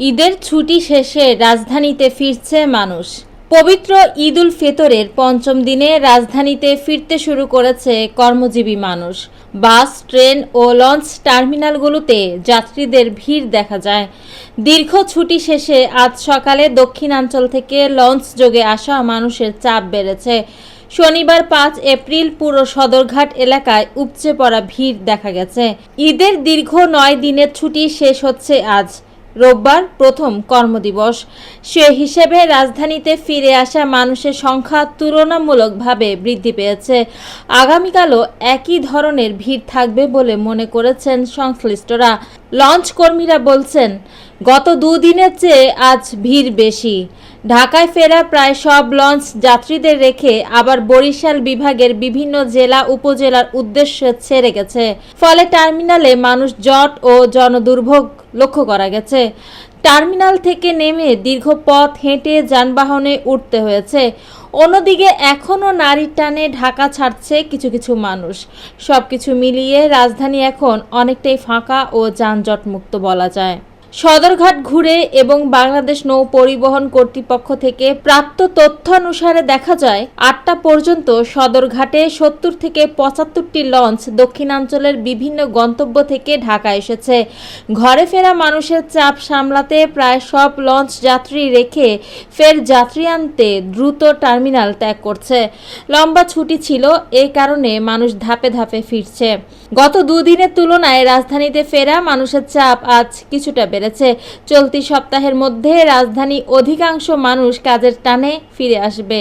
ঈদের ছুটি শেষে রাজধানীতে ফিরছে মানুষ। পবিত্র ঈদ উল ফিতরের পঞ্চম দিনে রাজধানীতে ফিরতে শুরু করেছে কর্মজীবী মানুষ। বাস, ট্রেন ও লঞ্চ টার্মিনালগুলোতে যাত্রীদের ভিড় দেখা যায়। দীর্ঘ ছুটি শেষে আজ সকালে দক্ষিণাঞ্চল থেকে লঞ্চ যোগে আসা মানুষের চাপ বেড়েছে। শনিবার 5 এপ্রিল পুরো সদরঘাট এলাকায় উপচে পড়া ভিড় দেখা গেছে। ঈদের দীর্ঘ 9 দিনের ছুটি শেষ হচ্ছে আজ রোববার প্রথম কর্মদিবস। সে হিসেবে রাজধানীতে ফিরে আসা মানুষের সংখ্যা তুলনামূলকভাবে বৃদ্ধি পেয়েছে। আগামীকালও একই ধরনের ভিড় থাকবে বলে মনে করেছেন সংশ্লিষ্টরা। লঞ্চ কর্মীরা বলছেন, গত দুদিনের চেয়ে আজ ভিড় বেশি। ঢাকায় ফেরা প্রায় সব লঞ্চ যাত্রীদের রেখে আবার বরিশাল বিভাগের বিভিন্ন জেলা উপজেলার উদ্দেশ্যে ছেড়ে গেছে। ফলে টার্মিনালে মানুষ জট ও জনদুর্ভোগ লক্ষ্য করা গেছে। টার্মিনাল থেকে নেমে দীর্ঘ পথ হেঁটে যানবাহনে উঠতে হয়েছে। অন্যদিকে এখনও নারীর টানে ঢাকা ছাড়ছে কিছু কিছু মানুষ। সবকিছু মিলিয়ে রাজধানী এখন অনেকটাই ফাঁকা ও যানজটমুক্ত বলা যায়। সদরঘাট ঘুরে এবং বাংলাদেশ নৌ পরিবহন কর্তৃপক্ষ থেকে প্রাপ্ত তথ্যানুসারে দেখা যায় 8টা পর্যন্ত সদরঘাটে 70 থেকে 75টি লঞ্চ দক্ষিণাঞ্চলের বিভিন্ন গন্তব্য থেকে ঢাকা এসেছে। ঘরে ফেরা মানুষের চাপ সামলাতে প্রায় সব লঞ্চ যাত্রী রেখে ফের যাত্রী আনতে দ্রুত টার্মিনাল ত্যাগ করছে। লম্বা ছুটি ছিল, এই কারণে মানুষ ধাপে ধাপে ফিরছে। গত দুদিনের তুলনায় রাজধানীতে ফেরা মানুষের চাপ আজ কিছুটা বেড়েছে। চলতি সপ্তাহের মধ্যে রাজধানী অধিকাংশ মানুষ কাজের টানে ফিরে আসবে।